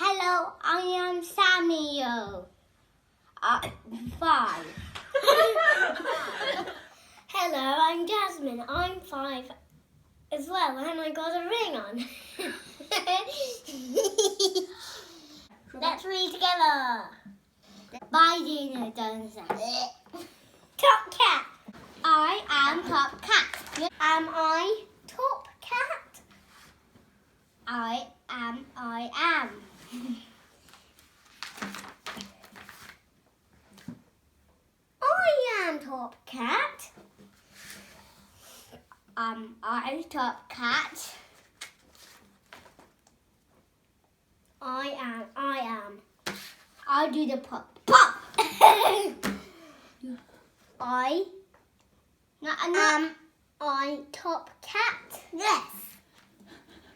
Hello, I am Samuel. 5. Hello, I'm Jasmine. I'm 5 as well, and I got a ring on. Let's read together. By Donaldson. Top cat. I am Top Cat. Am I top cat? I am. I am top cat. I Top Cat. I am. I'll do the pop. Pop! I No, am I top cat? Yes.